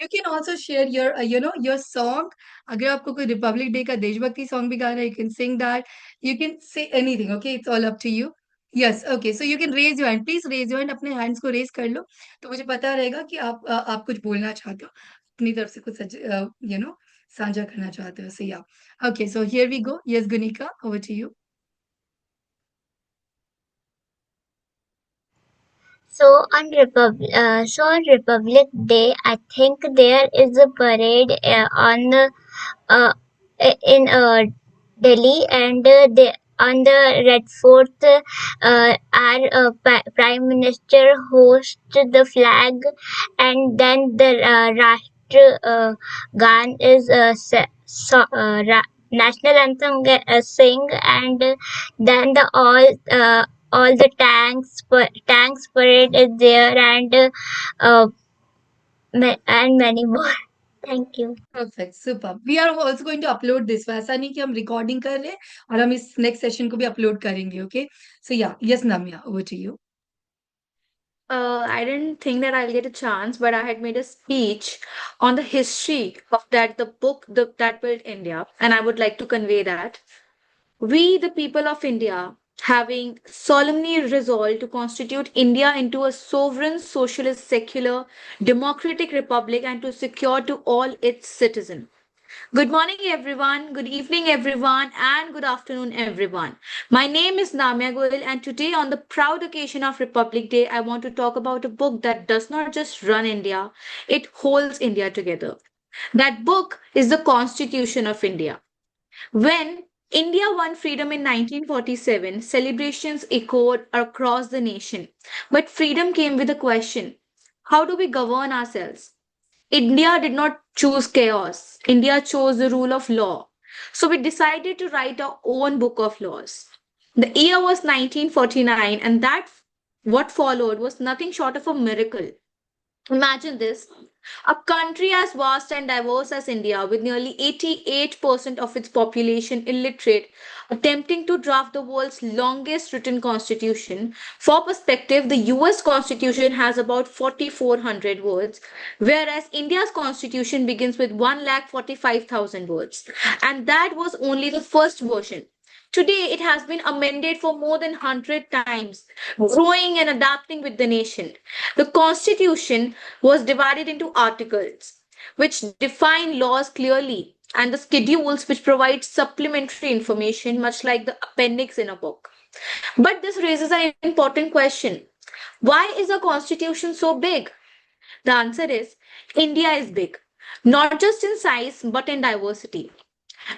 You can also share your, your song. अगर आपको कोई रिपब्लिक डे का देशभक्ति सॉन्ग भी गाना है, you can sing that. You can say anything, okay? It's all up to you. Yes, okay. So you can raise your hand. Please raise your hand. अपने hands को raise कर लो, तो मुझे पता रहेगा कि आप कुछ बोलना चाहते हो, अपनी तरफ से कुछ साझा करना चाहते हो. So yeah. Okay, so here we go. Yes, Gunika, over to you. On Republic Day, I think there is a parade uh, in Delhi, and on the Red Fort, our Prime Minister hosts the flag, and then the Rashtra Gan is national anthem sing, and then all the tanks parade is there, uh, and many more. Thank you. Perfect, super. We are also going to upload this. वैसा नहीं कि हम recording कर रहे हैं और हम इस next session को भी upload करेंगे, okay? So yeah, yes, Namya, over to you. I didn't think that I'll get a chance, but I had made a speech on the history of the book that built India, and I would like to convey that. We, the people of India, having solemnly resolved to constitute India into a sovereign, socialist, secular, democratic republic and to secure to all its citizens. Good morning, everyone. Good evening, everyone, and good afternoon, everyone. My name is Namya Goyal, and today, on the proud occasion of Republic Day, I want to talk about a book that does not just run India, it holds India together. That book is the Constitution of India. When India won freedom in 1947, celebrations echoed across the nation. But freedom came with a question: how do we govern ourselves? India did not choose chaos. India chose the rule of law. So we decided to write our own book of laws. The year was 1949, and that what followed was nothing short of a miracle. Imagine this: a country as vast and diverse as India, with nearly 88% of its population illiterate, attempting to draft the world's longest written constitution. For perspective, the US Constitution has about 4,400 words, whereas India's Constitution begins with 1,45,000 words. And that was only the first version. Today, it has been amended for more than 100 times, growing and adapting with the nation. The Constitution was divided into articles, which define laws clearly, and the schedules, which provide supplementary information, much like the appendix in a book. But this raises an important question: why is a constitution so big? The answer is India is big, not just in size but in diversity.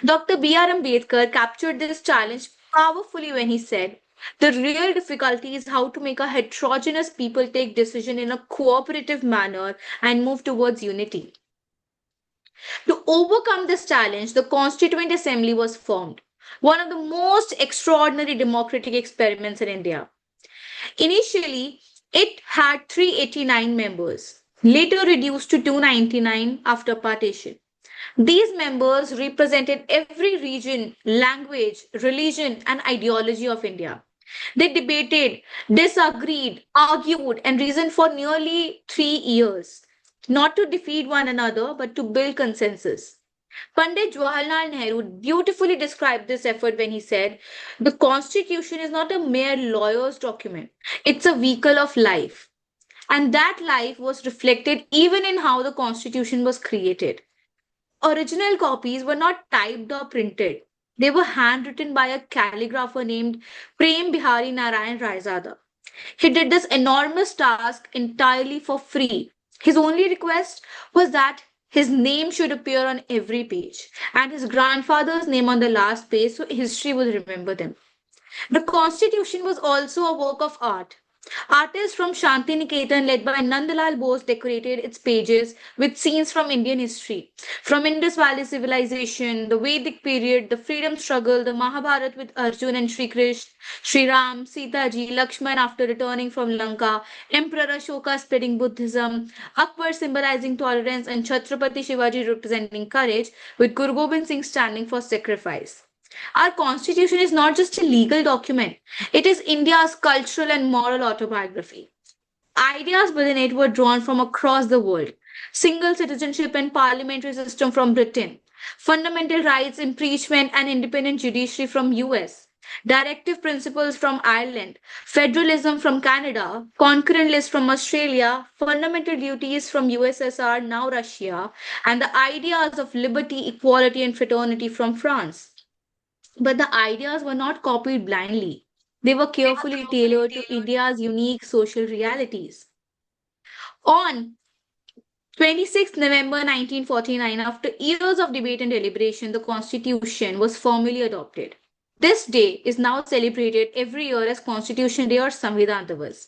Dr. B.R. Ambedkar captured this challenge powerfully when he said, the real difficulty is how to make a heterogeneous people take decision in a cooperative manner and move towards unity. To overcome this challenge, the Constituent Assembly was formed, one of the most extraordinary democratic experiments in India. Initially, it had 389 members, later reduced to 299 after partition. These members represented every region, language, religion, and ideology of India. They debated, disagreed, argued, and reasoned for nearly 3 years, not to defeat one another, but to build consensus. Pandit Jawaharlal Nehru beautifully described this effort when he said, the Constitution is not a mere lawyer's document, it's a vehicle of life. And that life was reflected even in how the Constitution was created. Original copies were not typed or printed. They were handwritten by a calligrapher named Prem Bihari Narayan Raizada. He did this enormous task entirely for free. His only request was that his name should appear on every page and his grandfather's name on the last page so history would remember them. The Constitution was also a work of art. Artists from Shantiniketan, led by Nandalal Bose, decorated its pages with scenes from Indian history. From Indus Valley civilization, the Vedic period, the freedom struggle, the Mahabharata with Arjun and Sri Krishna, Sri Ram, Sita ji, Lakshman after returning from Lanka, Emperor Ashoka spreading Buddhism, Akbar symbolizing tolerance, and Chhatrapati Shivaji representing courage, with Guru Gobind Singh standing for sacrifice. Our constitution is not just a legal document, it is India's cultural and moral autobiography. Ideas within it were drawn from across the world. single citizenship and parliamentary system from Britain, fundamental rights, impeachment and independent judiciary from US, directive principles from Ireland, federalism from Canada, concurrent list from Australia, fundamental duties from USSR, now Russia, and the ideas of liberty, equality, and fraternity from France. But the ideas were not copied blindly. They were carefully tailored to India's unique social realities. On 26th November 1949, after years of debate and deliberation, the Constitution was formally adopted. This day is now celebrated every year as Constitution Day or Samvidhan Divas.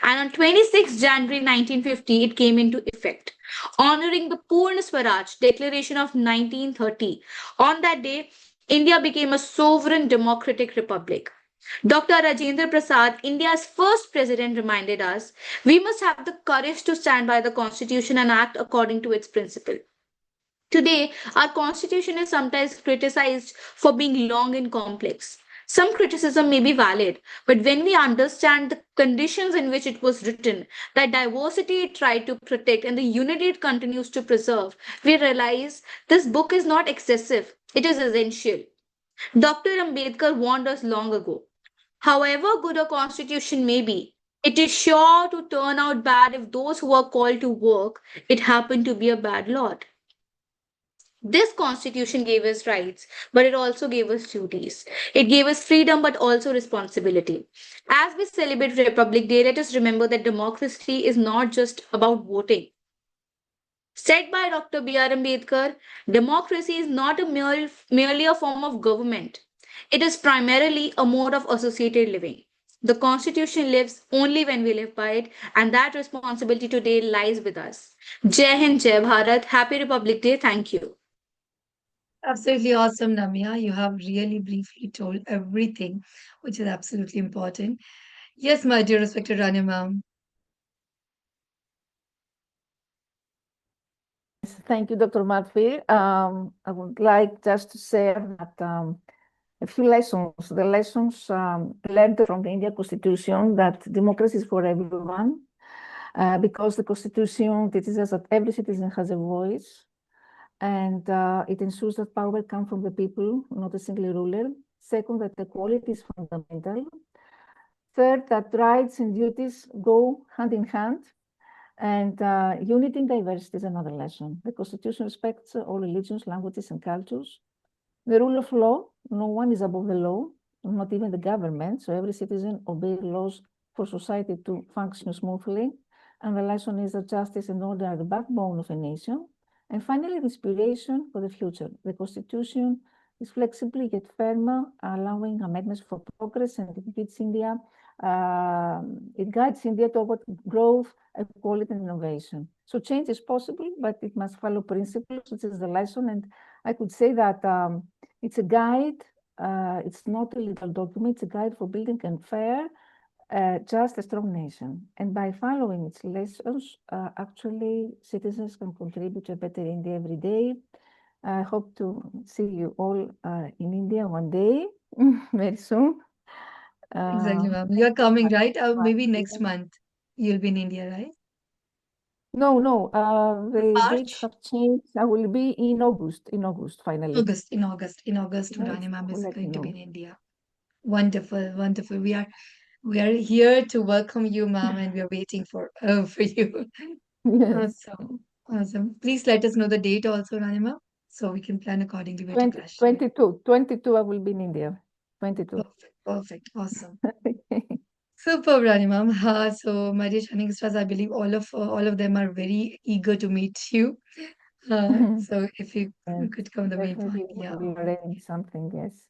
And on 26th January 1950, it came into effect, honoring the Purna Swaraj Declaration of 1930. On that day, India became a sovereign democratic republic. Dr. Rajendra Prasad, India's first president, reminded us we must have the courage to stand by the Constitution and act according to its principle. Today, our Constitution is sometimes criticized for being long and complex. Some criticism may be valid, but when we understand the conditions in which it was written, the diversity it tried to protect, and the unity it continues to preserve, we realize this book is not excessive, it is essential. Dr. Ambedkar warned us long ago. However good a constitution may be, it is sure to turn out bad if those who are called to work it happen to be a bad lot. This constitution gave us rights, but it also gave us duties. It gave us freedom, but also responsibility. As we celebrate Republic Day, let us remember that democracy is not just about voting. Said by Dr. B.R. Ambedkar, democracy is not merely a form of government. It is primarily a mode of associated living. The Constitution lives only when we live by it, and that responsibility today lies with us. Jai Hind, Jai Bharat. Happy Republic Day. Thank you. Absolutely awesome, Namia. You have really briefly told everything, which is absolutely important. Yes, my dear respected Rania ma'am. Thank you, Dr. Matfi. I would like just to share that a few lessons, the lessons learned from the Indian Constitution, that democracy is for everyone, because the Constitution teaches us that every citizen has a voice, and it ensures that power comes from the people, not a single ruler. Second, that equality is fundamental. Third, that rights and duties go hand in hand. And unity in diversity is another lesson. The Constitution respects all religions, languages, and cultures. The rule of law, no one is above the law, not even the government. So every citizen obeys laws for society to function smoothly. And the lesson is that justice and order are the backbone of a nation. And finally, the inspiration for the future. The Constitution is flexible yet firm, allowing amendments for progress, and it guides India toward growth, equality, and innovation. So change is possible, but it must follow principles, which is the lesson. And I could say that it's a guide. It's not a legal document. It's a guide for building a fair, just a strong nation. And by following its lessons, actually, citizens can contribute to a better India every day. I hope to see you all in India one day, very soon. Exactly, ma'am. You're coming, right? Maybe next month you'll be in India, right? No, the dates March? have changed. I will be in August, finally. In August, Yes, Rania ma'am I will is let you going to be know. in India. Wonderful, wonderful. We are here to welcome you, ma'am, and we are waiting for you. Yes, Awesome, awesome. Please let us know the date also, Rania ma'am, so we can plan accordingly where to 20, clash. 22 I will be in India. 22. Perfect, awesome. Superb, Rani ma'am. So, my dear Shining Stars, I believe all of them are very eager to meet you. So, if you Yes, could come the main definitely point, yeah. we will arrange something, yes.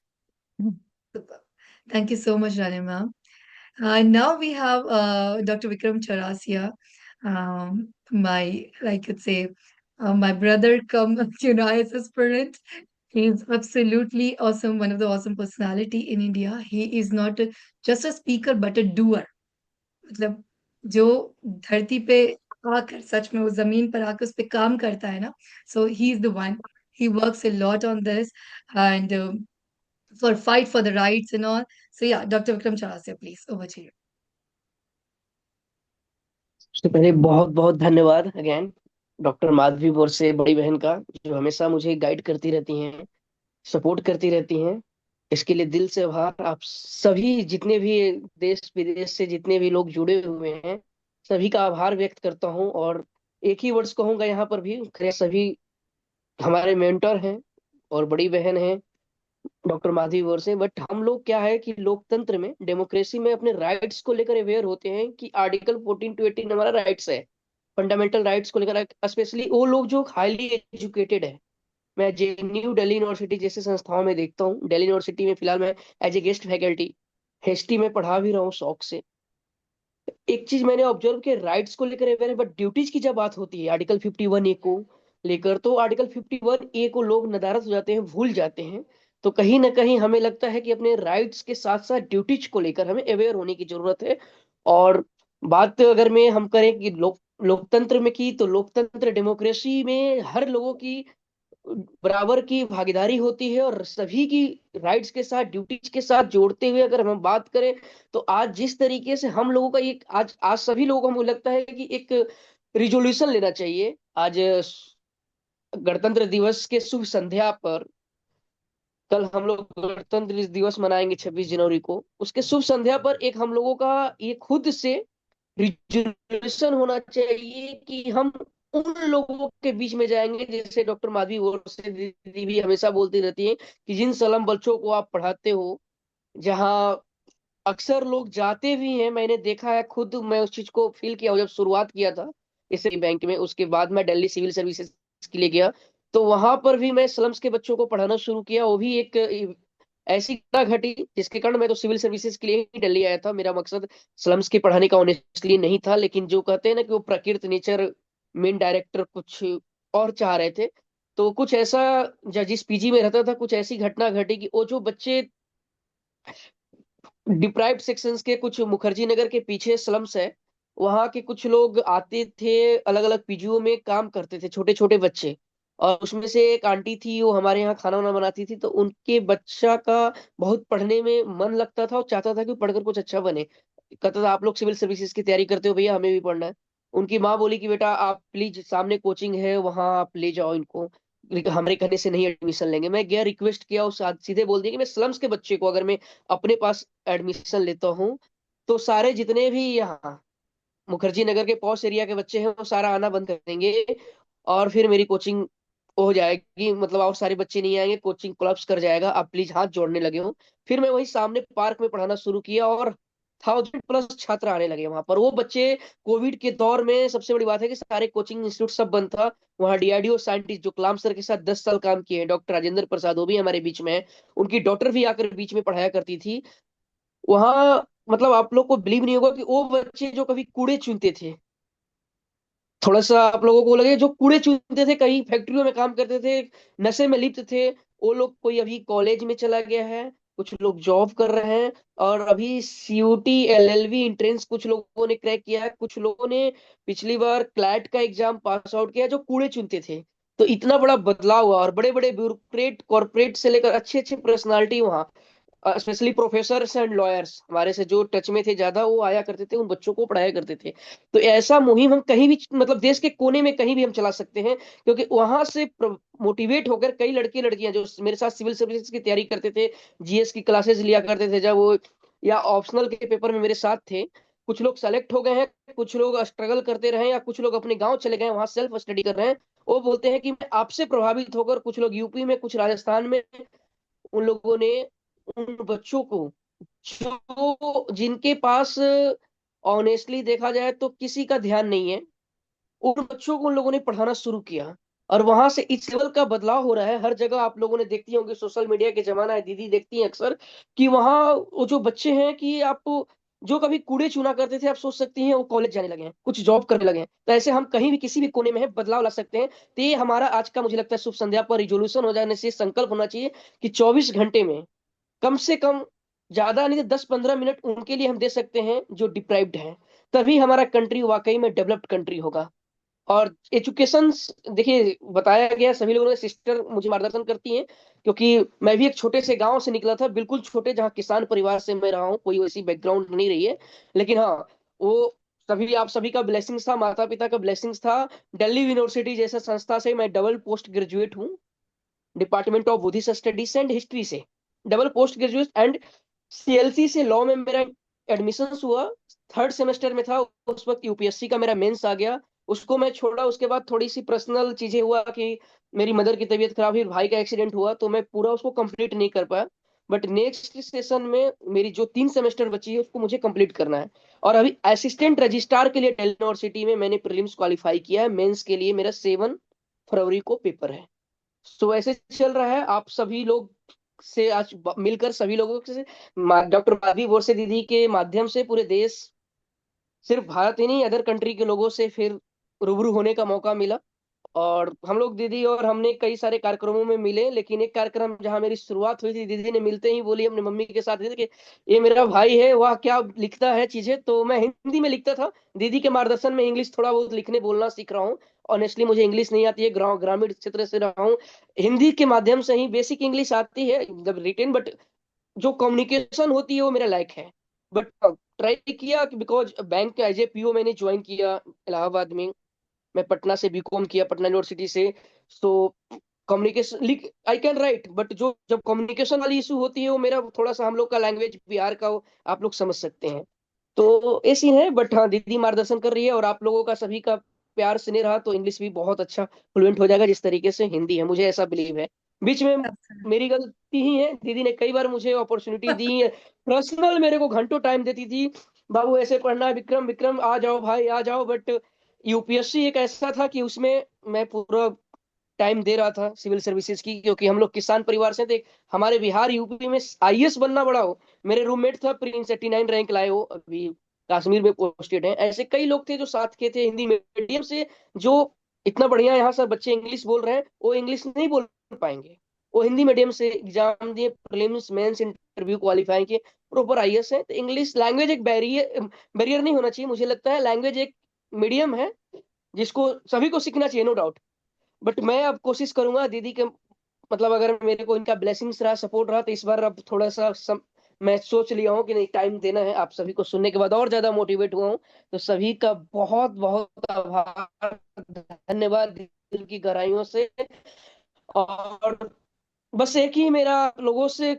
Superb. Thank you so much, Rani ma'am. Now we have Dr. Vikram Charasia, I could say, my brother come, IS aspirant. He's absolutely awesome, one of the awesome personality in India. He is not just a speaker, but a doer. मतलब जो धरती पे आकर सच में वो जमीन पर आकर उस पे काम करता है ना, so he is the one. He works a lot on this and for fight for the rights and all. So yeah, Dr. Vikram Charasia, please, over to you. सबसे पहले बहुत बहुत धन्यवाद अगेन डॉक्टर माधवी बोरसे बड़ी बहन का, जो हमेशा मुझे गाइड करती रहती हैं, सपोर्ट करती रहती हैं। इसके लिए दिल से आभार। आप सभी जितने भी देश विदेश से जितने भी लोग जुड़े हुए हैं, सभी का आभार व्यक्त करता हूँ। और एक ही वर्ड्स कहूंगा यहाँ पर भी, खैर सभी हमारे मेंटर हैं और बड़ी बहन हैं डॉक्टर माधवी बोरसे। बट हम लोग क्या है कि लोकतंत्र में, डेमोक्रेसी में अपने राइट्स को लेकर अवेयर होते हैं कि आर्टिकल 14 to 18 हमारा राइट्स है, फंडामेंटल राइट्स को लेकर। स्पेशली वो लोग जो हाईली एजुकेटेड है। मैं जेएनयू, दिल्ली यूनिवर्सिटी जैसे संस्थाओं में देखता हूँ। दिल्ली यूनिवर्सिटी में फिलहाल मैं as a guest faculty history में पढ़ा भी रहा हूँ शौक से। एक चीज मैंने ऑब्जर्व किया, राइट्स को लेकर अवेयर है, बट ड्यूटीज की जब बात होती है आर्टिकल 51A को लेकर, तो आर्टिकल 51A को लोग नदारद हो जाते हैं, भूल जाते हैं। तो कहीं ना कहीं हमें लगता है कि अपने राइट्स के साथ साथ ड्यूटीज को लेकर हमें अवेयर होने की जरूरत है। और बात अगर में हम करें कि लोकतंत्र में की, तो लोकतंत्र डेमोक्रेसी में हर लोगों की बराबर की भागीदारी होती है, और सभी की राइट्स के साथ ड्यूटीज के साथ जोड़ते हुए अगर हम बात करें, तो आज जिस तरीके से हम लोगों का एक आज आज सभी लोगों को मुझे लगता है कि एक रिजोल्यूशन लेना चाहिए। आज गणतंत्र दिवस के शुभ संध्या पर, कल हम लोग गणतंत्र दिवस मनाएंगे 26 जनवरी को, उसके शुभ संध्या पर एक हम लोगों का ये खुद से रिजोल्यूशन होना चाहिए कि हम उन लोगों के बीच में जाएंगे, जैसे डॉक्टर माधवी बोरसे दीदी भी हमेशा बोलती रहती हैं कि जिन सलम बच्चों को आप पढ़ाते हो, जहाँ अक्सर लोग जाते भी हैं। मैंने देखा है, खुद मैं उस चीज को फील किया हूँ जब शुरुआत किया था इस बैंक में। उसके बाद मैं दिल्ली सिविल सर्विसेज के लिए गया, तो वहां पर भी मैं स्लम्स के बच्चों को पढ़ाना शुरू किया। वो भी एक ऐसी घटना घटी जिसके कारण मैं तो सिविल सर्विसेज के लिए ही दिल्ली आया था। मेरा मकसद स्लम्स के पढ़ाने का ऑनेस्टली नहीं था, लेकिन जो कहते हैं ना कि वो प्रकृति नेचर मेन डायरेक्टर कुछ और चाह रहे थे। तो कुछ ऐसा, जिस पीजी में रहता था, कुछ ऐसी घटना घटी कि वो जो बच्चे डिप्राइव्ड सेक्शंस के, कुछ मुखर्जी नगर के पीछे स्लम्स है, वहां के कुछ लोग आते थे, अलग अलग पीजीओ में काम करते थे, छोटे छोटे बच्चे। और उसमें से एक आंटी थी, वो हमारे यहाँ खाना वाना बनाती थी, तो उनके बच्चा का बहुत पढ़ने में मन लगता था और चाहता था कि पढ़कर कुछ अच्छा बने। कहता था, आप लोग सिविल सर्विसेज की तैयारी करते हो भैया, हमें भी पढ़ना है। उनकी माँ बोली कि बेटा आप प्लीज, सामने कोचिंग है, वहां आप ले जाओ इनको, हमारे कहने से नहीं एडमिशन लेंगे। मैं गया, रिक्वेस्ट किया, उस सीधे बोल दिया कि मैं स्लम्स के बच्चे को अगर मैं अपने पास एडमिशन लेता हूँ, तो सारे जितने भी यहाँ मुखर्जी नगर के पॉश एरिया के बच्चे हैं, वो सारा आना बंद कर देंगे, और फिर मेरी कोचिंग हो जाएगी, मतलब और सारे बच्चे नहीं आएंगे, कोचिंग कोलैप्स कर जाएगा, आप प्लीज हाथ जोड़ने लगे हो। फिर मैं वही सामने पार्क में पढ़ाना शुरू किया, और 1000+ छात्र आने लगे वहां पर। वो बच्चे, कोविड के दौर में सबसे बड़ी बात है कि सारे कोचिंग इंस्टीट्यूट सब बंद था। वहाँ डीआरडीओ साइंटिस्ट जो कलाम सर के साथ 10 साल काम किए हैं, डॉक्टर राजेंद्र प्रसाद, वो भी हमारे बीच में है। उनकी डॉटर भी आकर बीच में पढ़ाया करती थी वहां। मतलब आप लोग को बिलीव नहीं होगा कि वो बच्चे जो कभी कूड़े चुनते थे, थोड़ा सा आप लोगों को लगे, जो कूड़े चुनते थे, कहीं फैक्ट्रियों में काम करते थे, नशे में लिप्त थे, वो लोग कोई अभी कॉलेज में चला गया है, कुछ लोग जॉब कर रहे हैं, और अभी सीयूटी एलएलबी एंट्रेंस कुछ लोगों ने क्रैक किया है, कुछ लोगों ने पिछली बार क्लैट का एग्जाम पास आउट किया, जो कूड़े चुनते थे। तो इतना बड़ा बदलाव हुआ, और बड़े बड़े ब्यूरोक्रेट, कॉर्पोरेट से लेकर अच्छे अच्छे पर्सनालिटी वहाँ, स्पेशली प्रोफेसर्स एंड लॉयर्स हमारे से जो टच में थे ज्यादा, वो आया करते थे, उन बच्चों को पढ़ाया करते थे। तो ऐसा मुहिम हम कहीं भी, मतलब देश के कोने में कहीं भी हम चला सकते हैं, क्योंकि वहां से मोटिवेट होकर कई लड़के लड़कियां जो मेरे साथ सिविल सर्विसेज की तैयारी करते थे, जीएस की क्लासेस लिया करते थे जब वो, या ऑप्शनल के पेपर में मेरे साथ थे, कुछ लोग सेलेक्ट हो गए हैं, कुछ लोग स्ट्रगल करते रहे, या कुछ लोग अपने गांव चले गए, वहां सेल्फ स्टडी कर रहे हैं। वो बोलते हैं कि मैं आपसे प्रभावित होकर, कुछ लोग यूपी में, कुछ राजस्थान में, उन लोगों ने उन बच्चों को, जो जिनके पास ऑनेस्टली देखा जाए तो किसी का ध्यान नहीं है, उन बच्चों को उन लोगों ने पढ़ाना शुरू किया। और वहां से इस लेवल का बदलाव हो रहा है। हर जगह आप लोगों ने देखती होंगे, सोशल मीडिया के जमाना है, दीदी देखती हैं अक्सर, कि वहां वो जो बच्चे हैं, कि आप जो कभी कूड़े चुना करते थे, आप सोच सकती हैं वो कॉलेज जाने लगे हैं, कुछ जॉब करने लगे हैं। तो ऐसे हम कहीं भी किसी भी कोने में है, बदलाव ला सकते हैं। तो ये हमारा आज का, मुझे लगता है, शुभ संध्या पर रिजोल्यूशन हो जाने से संकल्प होना चाहिए कि 24 घंटे में कम से कम, ज्यादा नहीं तो 10-15 मिनट उनके लिए हम दे सकते हैं जो डिप्राइव्ड हैं। तभी हमारा कंट्री वाकई में डेवलप्ड कंट्री होगा। और एजुकेशन, देखिए बताया गया, सभी लोगों ने, सिस्टर मुझे मार्गदर्शन करती हैं, क्योंकि मैं भी एक छोटे से गांव से निकला था, बिल्कुल छोटे, जहाँ किसान परिवार से मैं रहा हूँ, कोई वैसी बैकग्राउंड नहीं रही है। लेकिन हाँ, वो सभी आप सभी का ब्लेसिंग्स था, माता पिता का ब्लेसिंग्स था। दिल्ली यूनिवर्सिटी जैसा संस्था से मैं डबल पोस्ट ग्रेजुएट हूँ, department of Buddhist studies and history से double post graduate. And CLC से लॉ में मेरा एडमिशन हुआ, थर्ड सेमेस्टर में था उस वक्त। यूपीएससी का मेरा मेंस आ गया, उसको मैं छोड़ा। उसके बाद थोड़ी सी पर्सनल चीजें हुआ कि मेरी मदर की तबीयत खराब हुई, भाई का एक्सीडेंट हुआ, तो मैं पूरा उसको कंप्लीट नहीं कर पाया। बट नेक्स्ट सेशन में मेरी जो 3 सेमेस्टर बची है उसको मुझे कंप्लीट करना है। और अभी असिस्टेंट रजिस्ट्रार के लिए दिल्ली यूनिवर्सिटी में मैंने प्रीलिम्स क्वालिफाई किया है। मेंस के लिए मेरा 7 फरवरी को पेपर है। सो ऐसे चल रहा है। आप सभी लोग से आज मिलकर, सभी लोगों से, डॉक्टर माधवी बोरसे दीदी के माध्यम से पूरे देश, सिर्फ भारत ही नहीं अदर कंट्री के लोगों से फिर रूबरू होने का मौका मिला। और हम लोग दीदी और हमने कई सारे कार्यक्रमों में मिले, लेकिन एक कार्यक्रम जहां मेरी शुरुआत हुई थी, दीदी ने मिलते ही बोली अपनी मम्मी के साथ कि ये मेरा भाई है, वह क्या लिखता है चीजें। तो मैं हिंदी में लिखता था, दीदी के मार्गदर्शन में इंग्लिश थोड़ा बहुत लिखने बोलना सीख रहा हूँ। ऑनेस्टली मुझे इंग्लिश नहीं आती है, ग्रामीण क्षेत्र से रहा हूँ। हिंदी के माध्यम से ही बेसिक इंग्लिश आती है जब रिटेन, बट जो कम्युनिकेशन होती है वो मेरा लायक है। बट ट्राई किया कि because bank as a PO मैंने ज्वाइन किया इलाहाबाद में। मैं पटना से बीकॉम किया, पटना यूनिवर्सिटी से। सो कम्युनिकेशन लिख आई कैन राइट, बट जो जब कम्युनिकेशन वाली इशू होती है वो मेरा थोड़ा सा, हम लोग का लैंग्वेज बिहार का आप लोग समझ सकते हैं। तो ऐसी है। बट हाँ, दीदी मार्गदर्शन कर रही है और आप लोगों का सभी का प्यार स्नेह रहा तो इंग्लिश भी बहुत अच्छा फ्लुएंट हो जाएगा, जिस तरीके से हिंदी है, मुझे ऐसा बिलीव है। बीच में मेरी गलती ही है, दीदी ने कई बार मुझे अपॉर्चुनिटी दी है। पर्सनल मेरे को घंटों टाइम देती थी, बाबू ऐसे पढ़ना है, विक्रम विक्रम आ जाओ भाई आ जाओ। बट यूपीएससी एक ऐसा था कि उसमें मैं पूरा टाइम दे रहा था सिविल सर्विसेज की, क्योंकि हम लोग किसान परिवार से थे। हमारे बिहार यूपी में आईएएस बनना बड़ा हो। मेरे रूममेट था प्रिंस 89 रैंक लाए हो, अभी कश्मीर में पोस्टेड है। ऐसे कई लोग थे जो साथ के थे हिंदी मीडियम से, जो इतना बढ़िया यहाँ सब बच्चे इंग्लिश बोल रहे हैं, वो इंग्लिश नहीं बोल पाएंगे। वो हिंदी मीडियम से एग्जाम दिए, प्रीलिम्स मेंस इंटरव्यू क्वालिफाई किए, प्रॉपर आईएएस है। तो इंग्लिश लैंग्वेज एक बैरियर बैरियर नहीं होना चाहिए, मुझे लगता है लैंग्वेज एक मीडियम है जिसको सभी को सीखना चाहिए, नो डाउट। बट मैं अब कोशिश करूंगा दीदी के, मतलब अगर मेरे को इनका ब्लेसिंग्स रहा, सपोर्ट रहा, तो इस बार अब थोड़ा सा मैं सोच लिया हूँ कि नहीं, टाइम देना है। आप सभी को सुनने के बाद और ज्यादा मोटिवेट हुआ हूँ। तो सभी का बहुत बहुत आभार, धन्यवाद दिल की गहराइयों से। और बस एक ही मेरा लोगों से,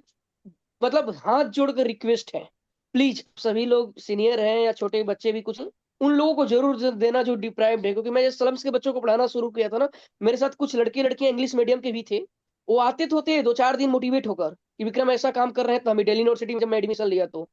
मतलब हाथ जोड़कर रिक्वेस्ट है, प्लीज सभी लोग सीनियर हैं या छोटे बच्चे भी कुछ, उन लोगों को जरूर देना जो डिप्राइव्ड है। क्योंकि मैं स्लम्स के बच्चों को पढ़ाना शुरू किया था ना, मेरे साथ कुछ लड़के लड़कियां इंग्लिश मीडियम के भी थे। वो आते तो थे 2-4 दिन मोटिवेट होकर कि विक्रम ऐसा काम कर रहे हैं। तो हमें दिल्ली यूनिवर्सिटी में जब मैं एडमिशन लिया तो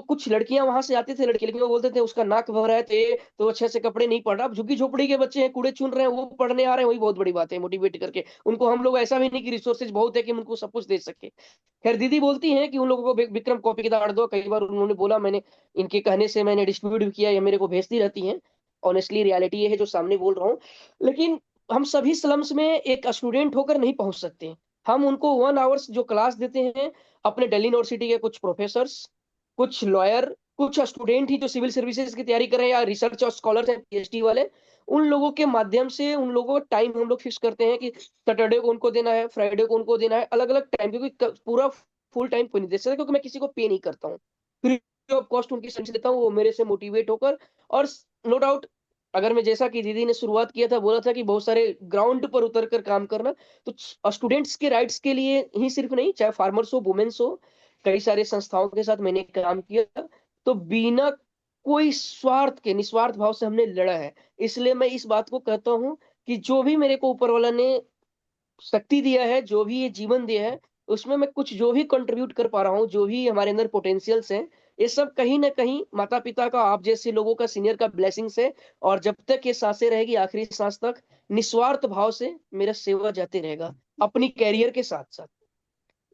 कुछ लड़कियां वहां से आते थे, लड़के, लेकिन वो बोलते थे उसका नाक भर है तो अच्छे से कपड़े नहीं पढ़ रहा। अब झुग्गी झोपड़ी के बच्चे हैं, कूड़े चुन रहे हैं, वो पढ़ने आ रहे हैं, वही बहुत बड़ी बात है। मोटिवेट करके उनको, हम लोग ऐसा भी नहीं कि रिसोर्सेज बहुत है कि हम उनको सब कुछ दे सके। खैर दीदी बोलती हैं कि उन लोगों को विक्रम कॉपी किताब दो, कई बार उन्होंने बोला, मैंने इनके कहने से मैंने डिस्ट्रीब्यूट भी किया, या मेरे को भेजती रहती हैं। ऑनेस्टली रियलिटी ये है जो सामने बोल रहा हूँ। लेकिन हम सभी स्लम्स में एक स्टूडेंट होकर नहीं पहुंच सकते। हम उनको 1 आवर्स जो क्लास देते हैं, अपने दिल्ली यूनिवर्सिटी के कुछ प्रोफेसर्स, कुछ लॉयर, कुछ स्टूडेंट ही जो सिविल सर्विसेज की तैयारी कर रहे हैं या रिसर्च और स्कॉलर हैं पीएचडी वाले, उन लोगों के माध्यम से उन लोगों का टाइम हम लोग फिक्स करते हैं कि सैटरडे को उनको देना है, फ्राइडे को उनको देना है, अलग अलग टाइम। क्योंकि पूरा फुल टाइम कोई नहीं दे सकता, क्योंकि मैं किसी को पे नहीं करता हूँ, फ्री ऑफ कॉस्ट उनकी सर्विस देता हूँ, वो मेरे से मोटिवेट होकर। और नो डाउट, अगर मैं, जैसा कि दीदी ने शुरुआत किया था, बोला था कि बहुत सारे ग्राउंड पर उतर कर काम करना, तो स्टूडेंट्स के राइट्स के लिए ही सिर्फ नहीं, चाहे फार्मर्स हो, वुमेन्स हो, कई सारे संस्थाओं के साथ मैंने काम किया। तो बिना कोई स्वार्थ के, निस्वार्थ भाव से हमने लड़ा है। इसलिए मैं इस बात को कहता हूँ कि जो भी मेरे को ऊपर वाला ने शक्ति दिया है, जो भी ये जीवन दिया है, उसमें मैं कुछ जो भी कंट्रीब्यूट कर पा रहा हूँ, जो भी हमारे अंदर पोटेंशियल्स हैं, ये सब कहीं ना कहीं माता पिता का, आप जैसे लोगों का, सीनियर का ब्लेसिंग्स है। और जब तक ये सांसें रहेगी, आखिरी सांस तक, निस्वार्थ भाव से मेरा सेवा जाते रहेगा अपनी कैरियर के साथ साथ।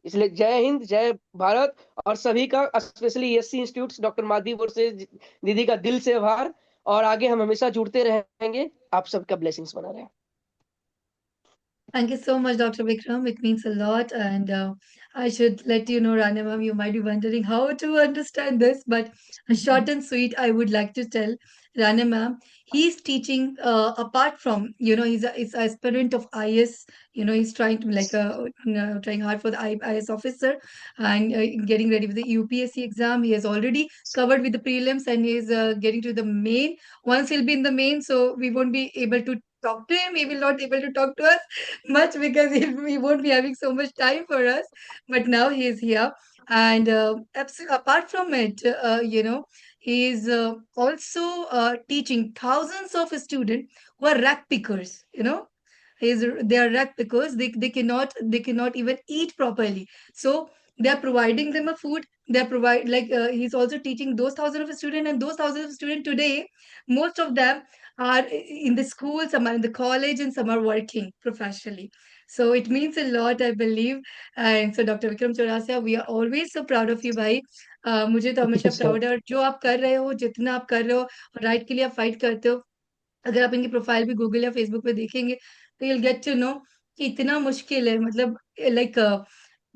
इसलिए जय हिंद, जय भारत। और सभी का, specially SC institute doctor Madhavi से दीदी का दिल से आभार। और आगे हम हमेशा जुड़ते रहेंगे। आप सबका ब्लेसिंग्स बना रहे। Thank you so much, Dr. Vikram. It means a lot. And I should let you know, Rana ma'am, you might be wondering how to understand this, but short and sweet, I would like to tell Rana ma'am, he's teaching apart from, he's an aspirant of IS, he's trying to trying hard for the IS officer and getting ready with the UPSC exam. He has already covered with the prelims and he is getting to the main. Once he'll be in the main, so we won't be able to talk to him. He will not able to talk to us much because he won't be having so much time for us. But now he is here. And apart from it, he is also teaching thousands of students who are rack pickers, they are rack pickers. They cannot even eat properly. So they are providing them a food. They provide he's also teaching those thousands of students, and those thousands of students today, most of them are in the school, some are in the college, and some are working professionally. So it means a lot, I believe. And so Dr. Vikram Chaurasia, we are always so proud of you, भाई. मुझे तो हमेशा sir. Proud है, और जो आप कर रहे हो, जितना आप कर रहे हो, राइट के लिए आप फाइट करते हो, अगर आप इनकी प्रोफाइल भी गूगल या फेसबुक पे देखेंगे तो you'll गेट टू नो कि इतना मुश्किल है, मतलब लाइक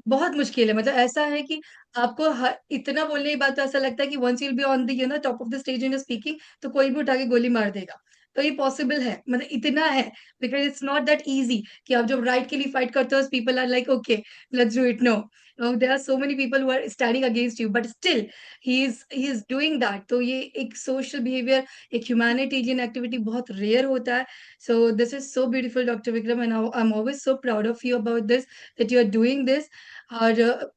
बहुत मुश्किल है। मतलब ऐसा है कि आपको इतना बोलने के बाद तो ऐसा लगता है कि once you'll be on the top of the stage in speaking, तो कोई भी उठा के गोली मार देगा। तो ये पॉसिबल है, मतलब इतना है, because it's not that easy कि आप जब राइट के लिए फाइट करते हो, people are like okay, let's do it. No, there are so many people who are standing against you, but still he is doing that. तो ये एक सोशल बिहेवियर, एक ह्यूमैनिटेरियन एक्टिविटी बहुत रेयर होता है। So this is so beautiful, doctor Vikram, and I am always so proud of you about this, that you are doing this. और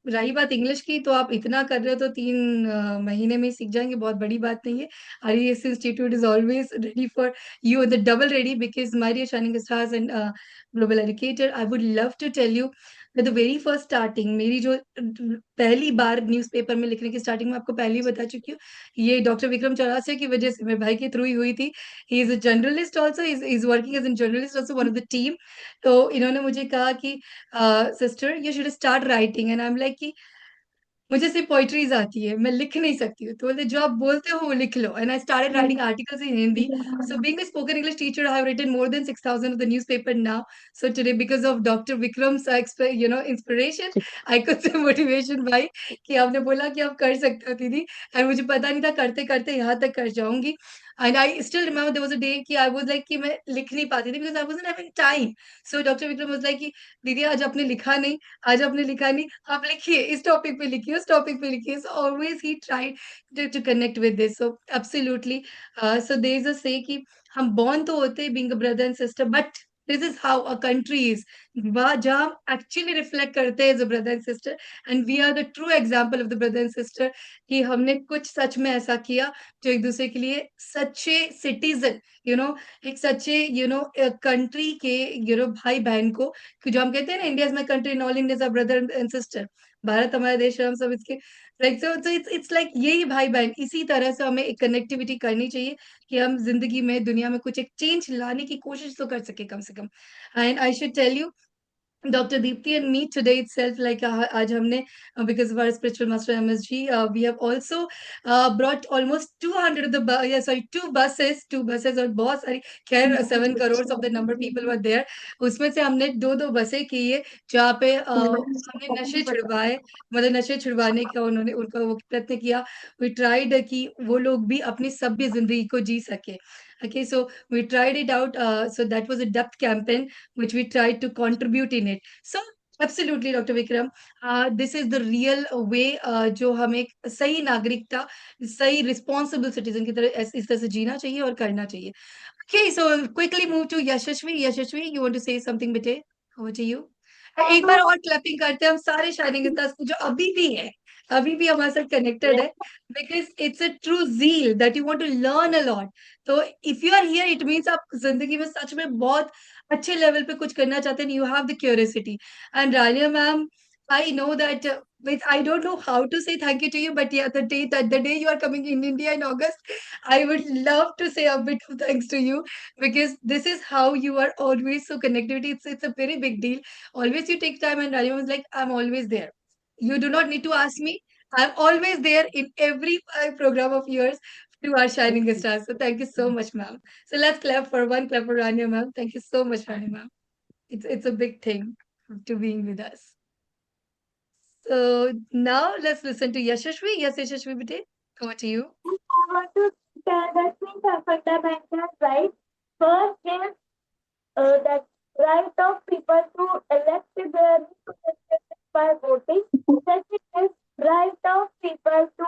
रही बात इंग्लिश की, तो आप इतना कर रहे हो तो 3 महीने में ही सीख जाएंगे, बहुत बड़ी बात नहीं है। RES institute is always ready for you, the double ready, because my dear shining stars and global educator, I would love to tell you that the very first starting, मेरी जो पहली बार न्यूज़पेपर में लिखने की स्टार्टिंग में आपको पहले ही बता चुकी हूँ, ये डॉक्टर विक्रम चौरासिया की वजह से, मेरे भाई के थ्रू ही हुई थी। He is a journalist also, is working as an journalist also, one of the team. तो इन्होंने मुझे कहा कि sister you should start writing, and I am like कि मुझे सिर्फ पोइट्रीज आती है, मैं लिख नहीं सकती हूँ। तो बोलते जो आप बोलते हो वो लिख लो, and I started writing articles in Hindi. So being a spoken English teacher, I have written more than 6,000 of the newspaper now. So today, because of Dr. Vikram's inspiration, I could say motivation भाई, कि आपने बोला कि आप कर सकते हो दीदी, एंड मुझे पता नहीं था करते करते यहाँ तक कर जाऊंगी। And I still remember there was a day कि आई वाज लाइक कि मैं लिख नहीं पाती थी, because I wasn't having time. So doctor Vikram was like कि दीदी आज आपने लिखा नहीं, आज आपने लिखा नहीं, आप लिखिए, इस टॉपिक पे लिखिए, उस टॉपिक पे लिखिए। So always he tried to connect with this. So absolutely, so there is a say कि हम बॉर्न तो होते हैं being a brother and sister, but this is how a country is, जहाँ हम एक्चुअली रिफ्लेक्ट करते हैं as a brother and sister, and we are the true example of the brother and sister, कि हमने कुछ सच में ऐसा किया जो एक दूसरे के लिए सच्चे सिटीजन, एक सच्चे कंट्री के भाई बहन को, कि जो हम कहते हैं ना, India is my country and all Indians are brother and sister, Bharat हमारा देश है, हम सब इसके लाइक। सो इट्स लाइक यही भाई बहन, इसी तरह से हमें एक कनेक्टिविटी करनी चाहिए कि हम जिंदगी में, दुनिया में कुछ एक चेंज लाने की कोशिश तो कर सके कम से कम। And I should tell you, Dr. Deepti and me today itself, like आज हमने, because of our spiritual master MSG, we have also brought almost 200 of the two buses और बहुत सारी, खैर 7 crores of the number people were there, उसमें से हमने दो बसें की है, जहाँ पे हमने नशे छुड़वाए, मतलब नशे छुड़वाने का उन्होंने उनका वो प्रयत्न किया। वी ट्राइड कि वो लोग भी अपनी सभ्य जिंदगी को जी सके। Okay, so we tried it out. So that was a depth campaign which we tried to contribute in it. So absolutely, Dr. Vikram, this is the real way जो हम एक सही नागरिकता, सही रिस्पॉन्सिबल सिटीजन की तरह इस तरह से जीना चाहिए और करना चाहिए। Okay, so quickly move to Yashashvi. Yashashvi, you want to say something, बेटे? Over to you. एक बार और क्लैपिंग करते हैं हम सारे शाइनिंग स्टार्स को, जो अभी भी है, अभी भी हमारे साथ कनेक्टेड है, because it's a true zeal that you want to learn a lot. तो if you are here, it means आप जिंदगी में सच में बहुत अच्छे लेवल पे कुछ करना चाहते हैं, you have the curiosity. And Rania ma'am, I know that with I don't know how to say thank you to you, but yeah, the day you are coming in India in August, I would love to say a bit of thanks to you, because this is how you are always so connected. It's a very big deal. Always you take time, and Rania was like, I'm always there. You do not need to ask me. I'm always there in every program of yours to our shining stars. So thank you so much, ma'am. So let's clap for Rania, ma'am. Thank you so much, Rania, ma'am. It's a big thing to being with us. So now let's listen to Yashashvi. Yes, Yashashvi, bete, over to you. I want to tell that things are fundamental right. First is that right of people to elect their representatives by voting. Second is right of people to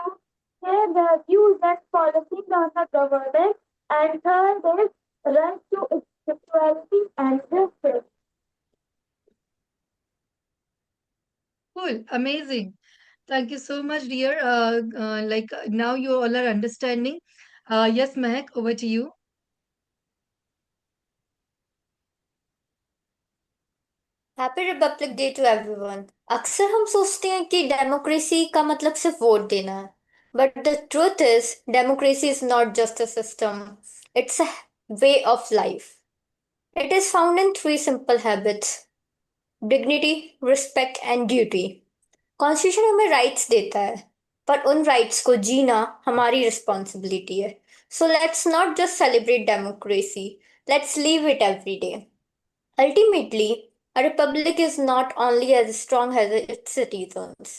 share their views and policies on the government. And third is right to equality and justice. Cool, amazing. Thank you so much, dear. Now you all are understanding. Yes, Mehak, over to you. Happy Republic Day to everyone. अक्सर हम सोचते हैं कि democracy का मतलब सिर्फ vote देना है, but the truth is democracy is not just a system, it's a way of life. It is found in three simple habits: dignity, respect and duty. Constitution हमें राइट्स देता है, पर उन राइट्स को जीना हमारी रिस्पॉन्सिबिलिटी है। So let's not just celebrate democracy, let's live it every day. Ultimately, a republic is not only as strong as its citizens.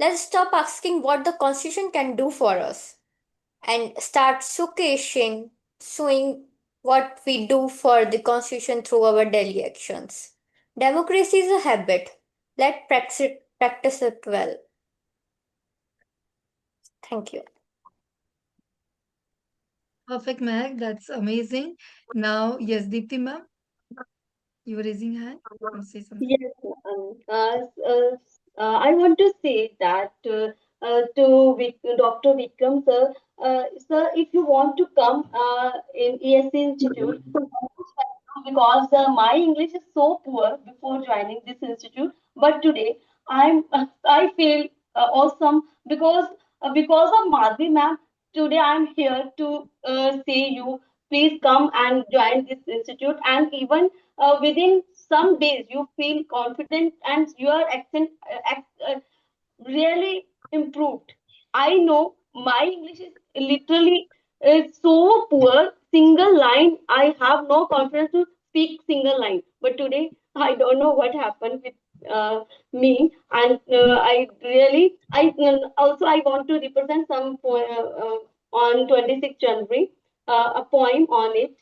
Let's stop asking what the Constitution can do for us and start showing what we do for the Constitution through our daily actions. Democracy is a habit. Let's practice it well. Thank you. Perfect, Mehak. That's amazing. Now, yes, Deepti ma'am, you were raising your hand. You want to say something? Yes, I want to say that to Dr. Vikram sir, sir, if you want to come in ESC Institute, because my English is so poor before joining this institute, but today I feel awesome because of Madhvi ma'am. Today I'm here to say you please come and join this institute, and even within some days you feel confident and your accent really improved. I know my English is literally so poor. Single line, I have no confidence to speak single line. But today, I don't know what happened with me, and also I want to represent some on 26th January, a poem on it.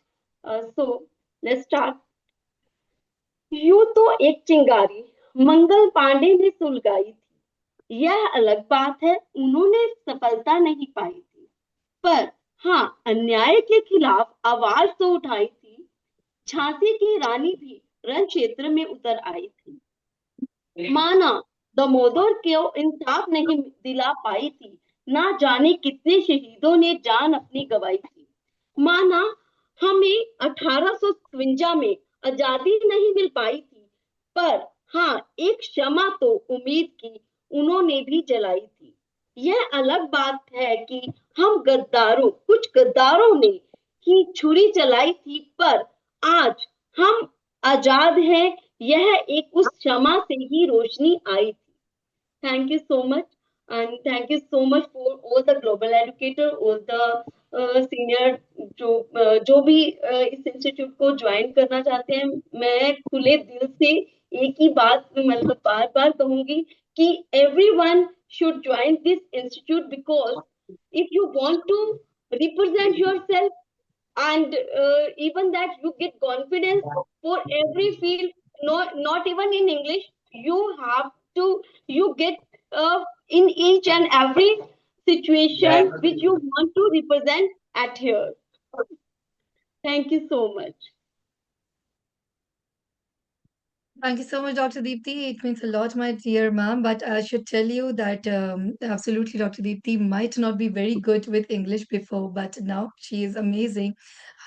So let's start. यूं तो एक चिंगारी मंगल पांडे ने सुलगाई थी, यह अलग बात है उन्होंने सफलता नहीं पाई थी, पर हाँ अन्याय के खिलाफ आवाज तो उठाई थी। झांसी की रानी भी रण क्षेत्र में उतर आई थी। माना दामोदर को इंसाफ नहीं दिला पाई थी, ना जाने कितने शहीदों ने जान अपनी गवाई थी। माना हमें 1857 में आजादी नहीं मिल पाई थी, पर हाँ एक क्षमा तो उम्मीद की उन्होंने भी जलाई थी। यह अलग बात है कि कुछ गद्दारों ने ही छुरी चलाई थी, पर आज हम आजाद हैं, यह एक उस क्षमा से ही रोशनी आई थी। Thank you so much, and thank you so much for all the global educator, all the senior जो भी इस इंस्टीट्यूट को ज्वाइन करना चाहते हैं। मैं खुले दिल से एक ही बात मतलब बार बार कहूंगी कि everyone should join this institute, because if you want to represent yourself, and even that you get confidence for every field, not even in English, you get in each and every situation which you want to represent at here. Thank you so much. Thank you so much, Dr. Deepti. It means a lot, my dear ma'am. But I should tell you that absolutely, Dr. Deepti might not be very good with English before, but now she is amazing.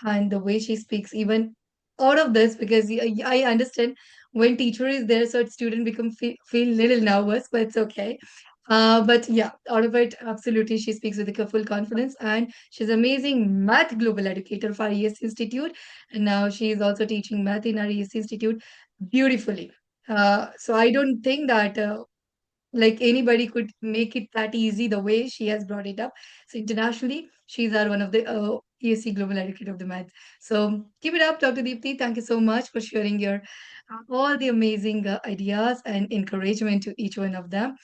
And the way she speaks, even out of this, because I understand when teacher is there, so student become feel little nervous, but it's okay. But yeah, out of it, absolutely, she speaks with a full confidence, and she's amazing math global educator for ES Institute, and now she is also teaching math in our ES Institute beautifully. So I don't think that like anybody could make it that easy the way she has brought it up. So internationally, she's our one of the ESC Global Educator of the Month. So keep it up, Dr. Deepti. Thank you so much for sharing your all the amazing ideas and encouragement to each one of them.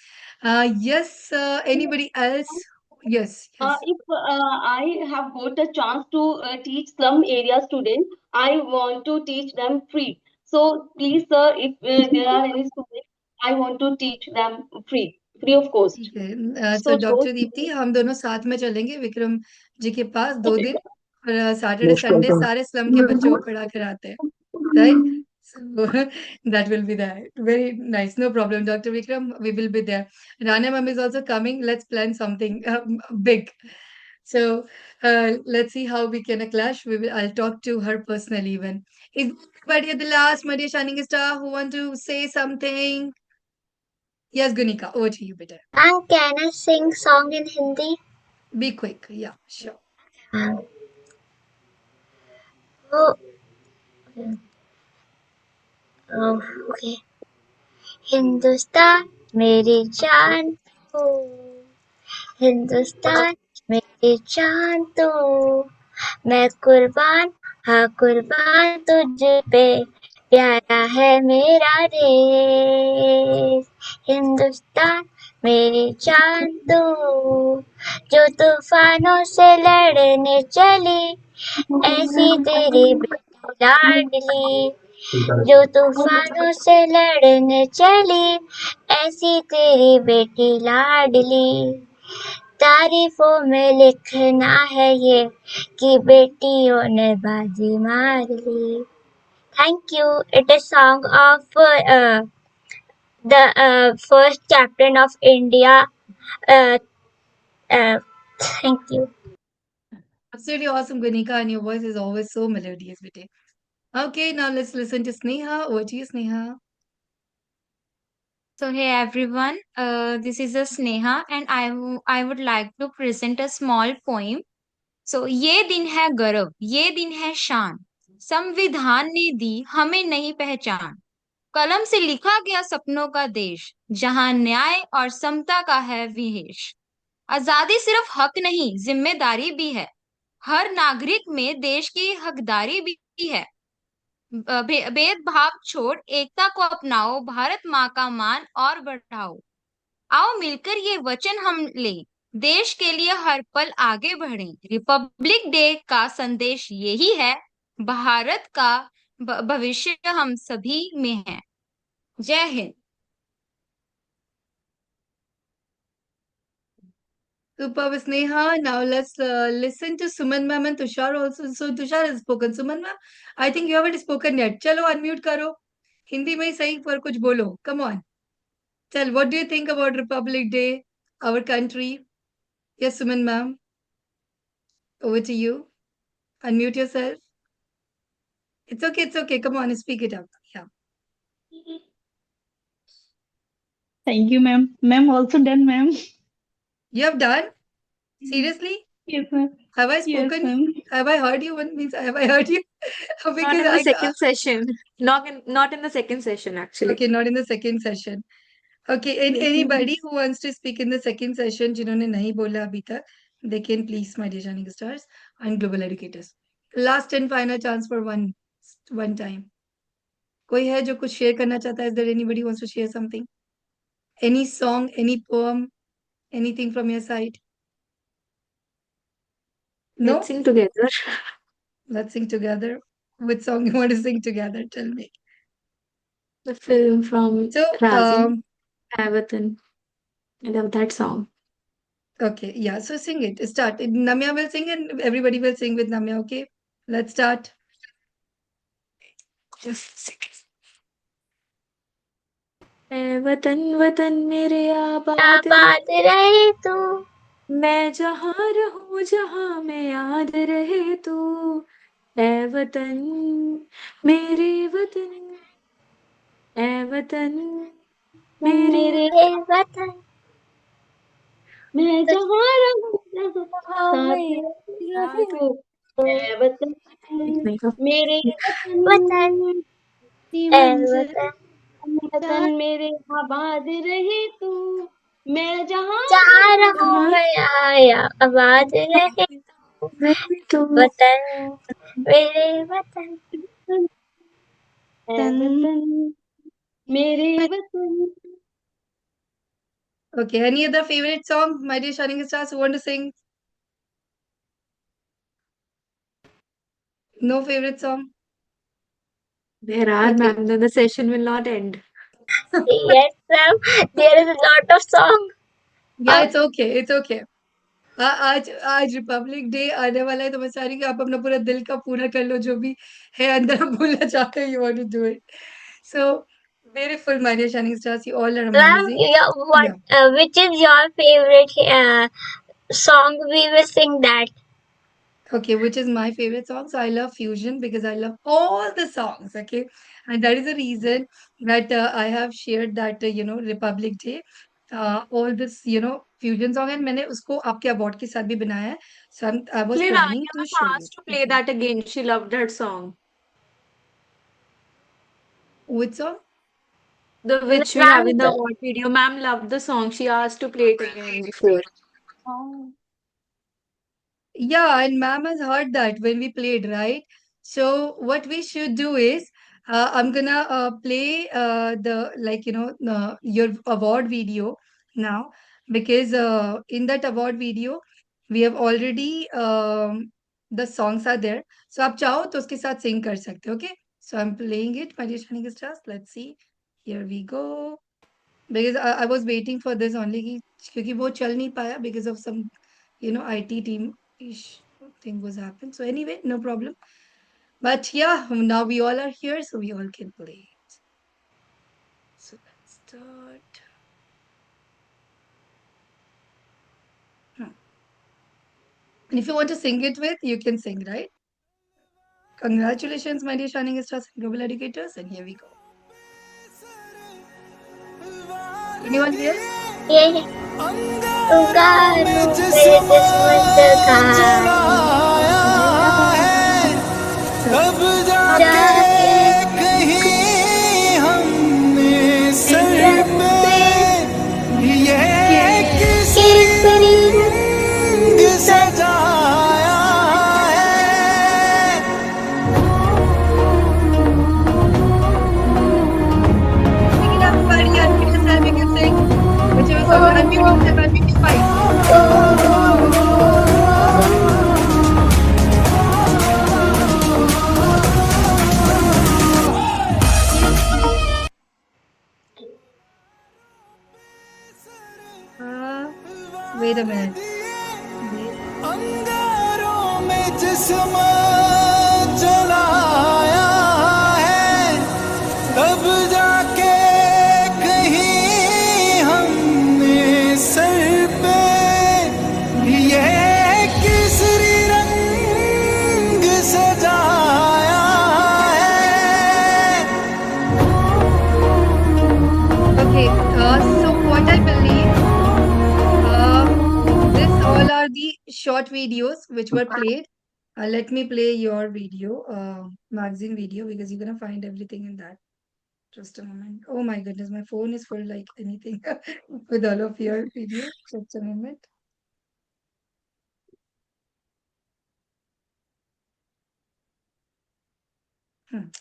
Yes, anybody else? Yes, yes. If I have got a chance to teach slum area students, I want to teach them free. So please, sir, if there are any students, I want to teach them free of cost. ठीक है तो So those doctor Deepti हम दोनों साथ में चलेंगे विक्रम जी के पास 2 दिन students. और सैटरडे Most संडे welcome. सारे स्लम के बच्चों को पढ़ा कर आते हैं right so that will be that very nice no problem Dr. Vikram we will be there Rana ma'am is also coming let's plan something big so let's see how we can clash I'll talk to her personally even is anybody at the last my dear shining star who want to say something yes Gunika over to you beta And can I sing song in Hindi? be quick yeah sure Oh, okay. Hindustan मेरी जान तो हिंदुस्तान मेरी जान तो मैं कुर्बान हाँ कुर्बान तुझ पे प्यारा है मेरा देश हिंदुस्तान मेरी जान तो जो तूफानों से लड़ने चली ऐसी तेरी बेटी लाडली जो तूफानों से लड़ने चली ऐसी तेरी बेटी लाडली तारीफों में लिखना है ये कि बेटियों ने बाजी मार ली thank you it is song of the first captain of India thank you Absolutely awesome, Gunika, and your voice is always so melodious, Vite. Okay, now let's listen to Sneha. Over to you, Sneha. So hey everyone, this is a Sneha and I would like to present a small poem. So ये दिन है गर्व, ये दिन है शान, संविधान ने दी हमें नई पहचान। कलम से लिखा गया सपनों का देश, जहां न्याय और समता का है विहेश। आजादी सिर्फ हक नहीं, जिम्मेदारी भी है। हर नागरिक में देश की हकदारी भी है। भेदभाव छोड़ एकता को अपनाओ, भारत माँ का मान और बढ़ाओ। आओ मिलकर ये वचन हम लें, देश के लिए हर पल आगे बढ़ें। रिपब्लिक डे का संदेश यही है, भारत का भविष्य हम सभी में है। जय Hind. Superb, Sneha. Now let's listen to Suman ma'am and Tushar also. So Tushar has spoken. Suman ma'am, I think you haven't spoken yet. Chalo, unmute karo. Hindi में ही सही पर कुछ बोलो. Come on. Tell, what do you think about Republic Day, our country? Yes, Suman ma'am. Over to you. Unmute yourself. It's okay, it's okay. Come on, speak it up. Yeah. Thank you, ma'am. Ma'am also done, ma'am. You have done? Seriously? Yes, ma'am. Have I Yes, spoken? ma'am. Have I heard you? One means have I heard you? Not Because in the I second session. Not in the second session, actually. okay, not in the second session. Okay, and Yes, ma'am. anybody who wants to speak in the second session, जिन्होंने नहीं बोला अभी तक, they can please, my dear shining stars and global educators. Last and final chance for one time. कोई है जो कुछ share करना चाहता है? Is there anybody who wants to share something? Any song, any poem, anything from your side? No? Let's sing together. Let's sing together. Which song you want to sing together? Tell me. The film from So, Razin, Avatan. I love that song. okay, yeah. So sing it. Start. Namya will sing and everybody will sing with Namya. Okay, let's start. Just a second. ऐ वतन वतन मेरे आबाद रहे तू मैं जहाँ रहूं जहाँ मैं याद रहे तू ऐ वतन मेरे वतन ऐ वतन मेरे वतन मैं जहाँ रहूं साथ रहे तू ऐ वतन मेरे वतन सी ऐ मंजिल वतन वतन मेरे आबाद रहे तू मैं जहाँ जहाँ रहूं मैं आया आबाद रहे तू वतन मेरे वतन है वतन मेरे वतन। Okay, any other favorite song, my dear Shining Stars, who want to sing? No favorite song? There are, Okay. ma'am, then the session will not end. Yes, ma'am. There is a lot of song. Yeah, it's okay, it's okay. आज आज Republic day आने वाला है तो मैं चाह रही हूँ कि आप अपना पूरा दिल का पूरा कर लो जो भी है अंदर आप भूलना चाहते हो you want to do it. So beautiful, my dear Shining Stars, you all are Ma'am, amazing. what? Yeah. Which is your favorite song? We will sing that. Okay, which is my favorite song? So I love fusion because I love all the songs. Okay, and that is the reason that I have shared that Republic Day, all this fusion song, and मैंने उसको आपके award के साथ भी बनाया है. So I was Actually, planning Rania to ma'am show you. asked to play Okay. that again. She loved that song. Which song? The which we have in the Ma'am, award video. Ma'am loved the song. She asked to play it again before. Oh. Yeah, and ma'am has heard that when we played, right? So what we should do is, I'm gonna play your award video now because in that award video we have already the songs are there. So आप चाहो तो उसके साथ sing कर सकते हो, okay? So I'm playing it, my dear Shining Stars. Let's see. Here we go. Because I was waiting for this only क्योंकि वो चल नहीं पाया because of some IT team ish thing was happened. So anyway, no problem. But yeah, now we all are here, so we all can play it. So let's start. And if you want to sing it with, you can sing, right? Congratulations, my dear Shining Stars and Global Educators. And here we go. Anyone here? ये उगारू मेरे किस्मत का तब जाके कहीं हमने sir पे ये किस रंग सजाया है। Sing it up, buddy. Unmute yourself, you can sing. Whichever song, unmute yourself, unmute your mic. Wait a minute. Wait. अंगारों में जिस्म जलाया है तब जाके कहीं हमने सर पे ये किसरी रंग सजाया है। Okay, so what I believe, this all are the short videos which were played. Let me play your video, magazine video, because you're gonna find everything in that. Just a moment. Oh my goodness, my phone is full like anything with all of your videos. Just a moment.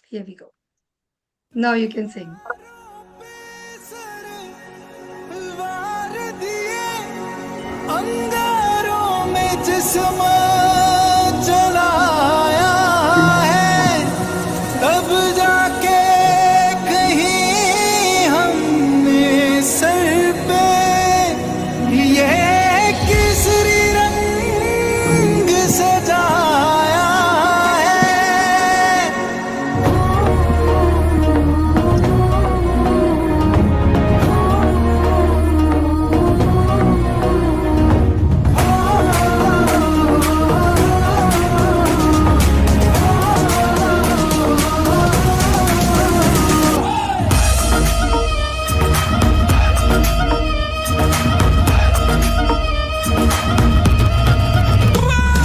Here we go. Now you can sing. वार दिए अंगारों में जिस्म जलाया है तब जाके कहीं हमने सर पे ये किसरी रंग सजाया है।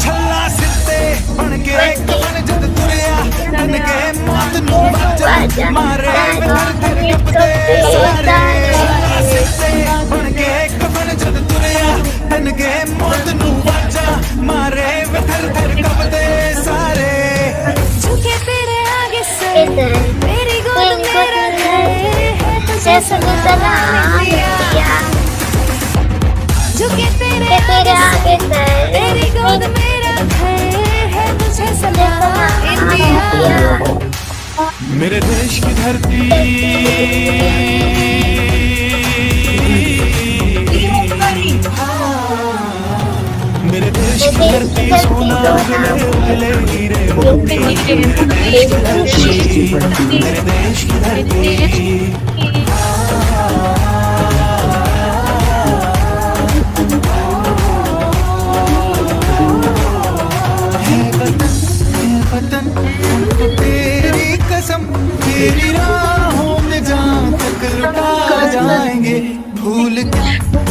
छल्ला सिੱਤੇ बन के कफन जद तुरिया बन के मौत नू वाजा मारे फिर तेरे कपते सारे। छल्ला सिੱਤੇ बन के कफन जद तुरिया बन के मौत नू वाजा दुनिया मारे वे थर थर कपते सारे झुके तेरे आगे सर तेरी गोद मेरा है तुझे सलाम इंडिया झुके तेरे आगे सर तेरी गोद मेरा है तुझे सलाम इंडिया मेरे देश की धरती मेरे देश की धरती सोना उगले हीरे मोती मेरे देश की धरती वतन तेरी कसम तेरी राहों में जहाँ तक लुटा जाएंगे भूल क्या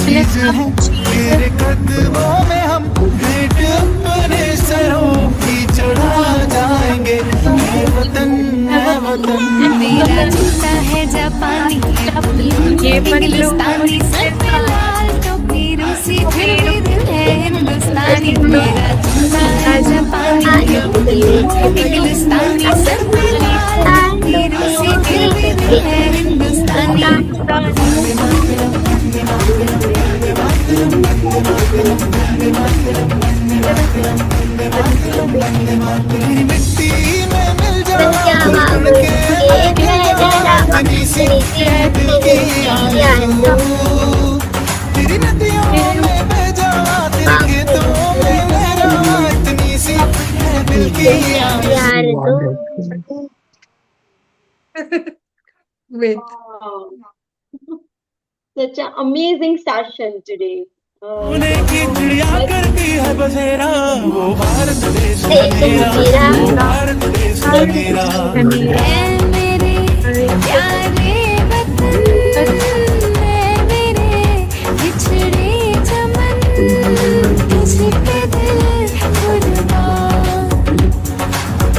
चीज है तेरे कदमों में हम भेंट अपने सरों की चढ़ा जाएंगे है वतन मेरा जूता है जापानी इंग्लिस्तानी सर पे लाल टोपी रूसी फिर भी दिल है हिंदुस्तानी मेरा जूता है जापानी इंग्लिस्तानी सर पे लाल टोपी रूसी फिर भी दिल है हिंदुस्तानी तेरी मिट्टी में मिल जावा अपनी सी दिल की आरज़ू तेरी नदियों में बह जावा तेरे खेतों में लहरावा इतनी सी है दिल की आरज़ू Wait. Wow. Such an amazing session today. सोने की चिड़िया करती है बसेरा वो भारत देश है मेरा वो भारत देश है मेरा मेरे प्यारे वतन मेरे बिछड़े चमन तुझ पे दिल कुर्बान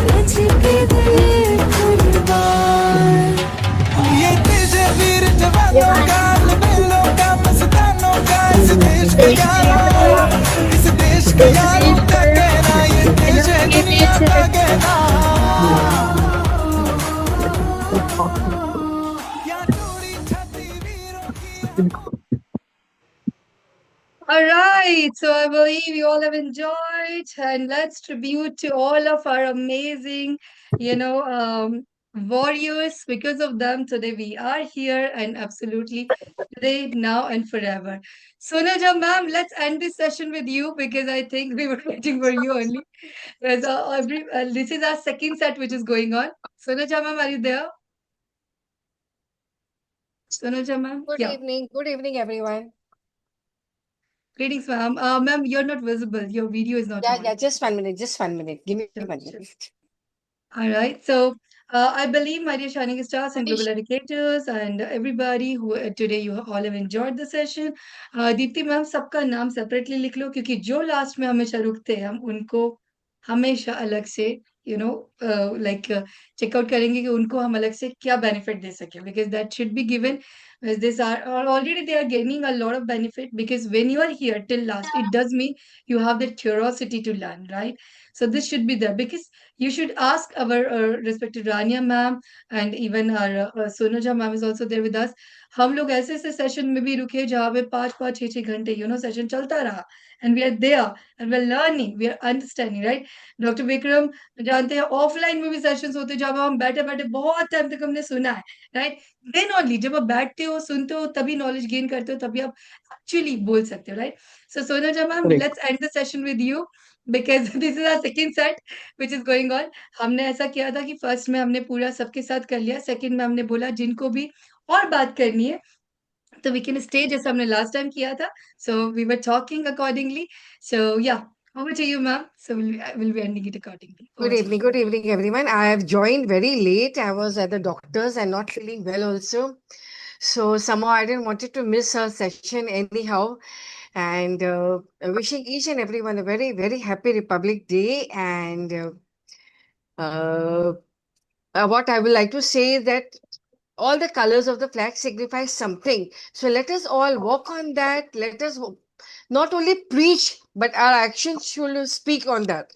तुझ पे दिल कुर्बान ये तुझे वीर जवानों का लबेलों का मस्तानों का इस देश के यारों इस देश के यारों का कहना ये देश है दुनिया का कहना या टूटी छाती वीरों की All right, so I believe you all have enjoyed, and let's tribute to all of our amazing, warriors. Because of them, today we are here, and absolutely today, now, and forever. Sonaja ma'am, let's end this session with you because I think we were waiting for you only. This is our second set which is going on. Sonaja ma'am, are you there? Sonaja ma'am, Good yeah. evening, everyone. Greetings, ma'am. Ma'am, you're not visible. Your video is not on. Just 1 minute, Give me Sure, 1 sure. minute. All right. So, I believe, my dear shining stars and global educators and everybody who today you all have enjoyed the session. Deepti ma'am सबका नाम separately लिख लो क्योंकि जो last में हमेशा रुकते हैं हम उनको हमेशा अलग से लाइक चेकआउट करेंगे कि उनको हम अलग से क्या बेनिफिट दे सके because that should be given this are already they are gaining a lot of benefit because when you are here till last it does mean you have that curiosity to learn, right? So this should be there because you should ask our respected Rania ma'am and even our Sonoja ma'am is also there with us. हम लोग ऐसे ऐसे session में भी रुके जहाँ पे 5-5 6-6 घंटे सेशन चलता रहा and we are there and we are learning, we are understanding, right? Doctor Vikram जानते हैं ऑफलाइन में भी सेशंस होते हैं जहाँ हम बैठे बैठे बहुत टाइम तक हमने सुना है, राइट? देन ओनली जब आप बैठते हो सुनते हो तभी नॉलेज गेन करते हो तभी आप एक्चुअली बोल सकते हो, राइट? सो सोनाजा ma'am, let's end the session with you because this is our second set which is going on. हमने ऐसा किया था कि फर्स्ट में हमने पूरा सबके साथ कर लिया, सेकंड में हमने बोला जिनको भी और बात करनी है तो वी कैन स्टे जैसे हमने लास्ट टाइम किया था. So we were talking accordingly. So yeah, over to you, ma'am. So we'll be ending it accordingly. Over to you. Good evening, everyone. I have joined very late. I was at the doctor's and not feeling well also. So somehow I didn't wanted to miss her session anyhow. And wishing each and everyone a very, very happy Republic Day. And what I would like to say is that all the colors of the flag signify something. So let us all work on that. Let us not only preach, but our actions should speak on that.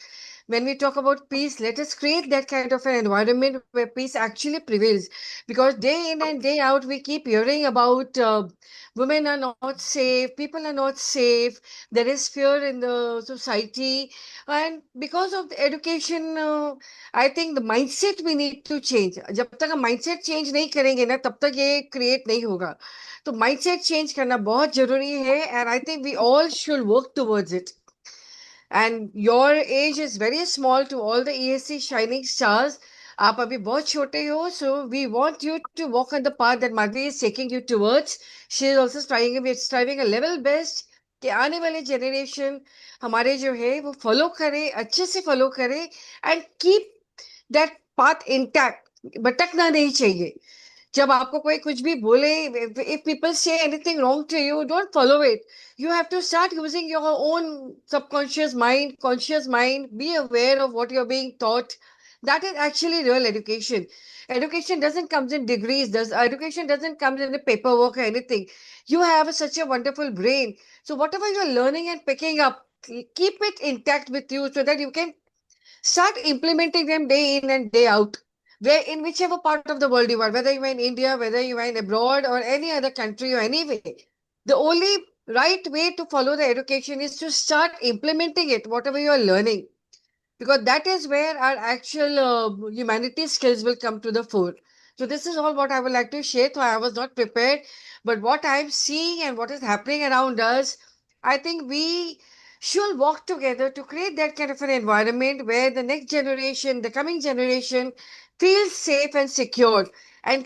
When we talk about peace, let us create that kind of an environment where peace actually prevails. Because day in and day out, we keep hearing about women are not safe, people are not safe, there is fear in the society. And because of the education, I think the mindset we need to change. जब तक हम mindset change नहीं करेंगे ना, तब तक ये create नहीं होगा. तो mindset change करना बहुत जरूरी है, and I think we all should work towards it. And your age is very small to all the ESC shining stars. आप अभी बहुत छोटे हो, so we want you to walk on the path that Madhuri is taking you towards. She is also striving a level best कि आने वाले generation हमारे जो है वो follow करे, अच्छे से follow करे, and keep that path intact. भटकना नहीं चाहिए. जब आपको कोई कुछ भी बोले, if people say anything wrong to you, don't follow it. You have to start using your own subconscious mind, conscious mind, be aware of what you're being taught. That is actually real education. Education doesn't come in degrees, education doesn't come in the paperwork or anything. You have such a wonderful brain. So whatever you're learning and picking up, keep it intact with you so that you can start implementing them day in and day out. Where in whichever part of the world you are, whether you are in India, whether you are in abroad or any other country or anyway, the only right way to follow the education is to start implementing it, whatever you are learning, because that is where our actual humanity skills will come to the fore. So this is all what I would like to share. So I was not prepared, but what I'm seeing and what is happening around us, I think we should work together to create that kind of an environment where the next generation, the coming generation, feels safe and secure and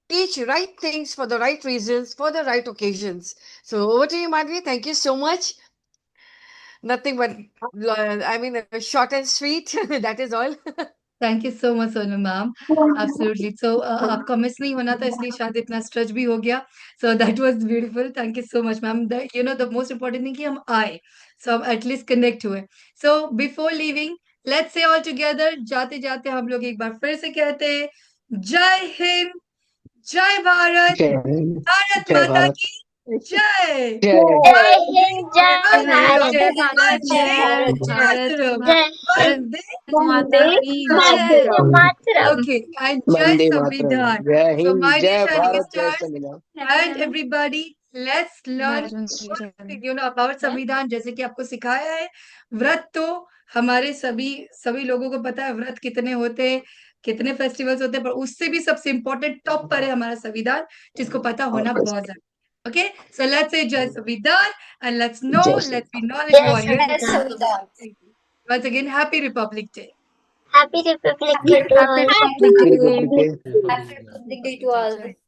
teach right things for the right reasons, for the right occasions. So over to you, Madhvi. Thank you so much. Nothing but, short and sweet. That is all. Thank you so much Sonu ma'am. Absolutely. So आपका miss नहीं होना था, इसलिए शायद इतना stretch भी हो गया. So that was beautiful. Thank you so much ma'am. The most important thing कि हम आए, सो हम एटलीस्ट कनेक्ट हुए. So before leaving, let's say all together, जाते जाते हम लोग एक बार फिर से कहते हैं, जय हिंद, जय भारत, जय हिंद, भारत जय माता भारत, की जय. जय जय हिंद, जय मातरम, भारत, जय भारत, जय जय भारत, भारत मातरम, जय वंदे माता वंदे की मातरम. मातरम, मातरम. Okay, and Jai Vande Mataram, Samvidhan. जय So, हिंद, my dear जय shining भारत, जय stars, संविधान. and everybody, let's learn about Yeah. संविधान. जैसे कि आपको सिखाया है, व्रत तो हमारे सभी लोगों को पता है व्रत कितने होते हैं, कितने फेस्टिवल्स होते हैं, पर उससे भी सबसे इम्पोर्टेंट टॉप पर है हमारा संविधान, जिसको पता होना बहुत जरूरी. Okay, so let's say Jai Samvidhan and let's जय be श्री knowledge you जय are here. जय संविधान. Once again, Happy Republic Day. Happy Republic Day to Happy all. Republic Happy Day. Republic Day. Happy Republic Day to all.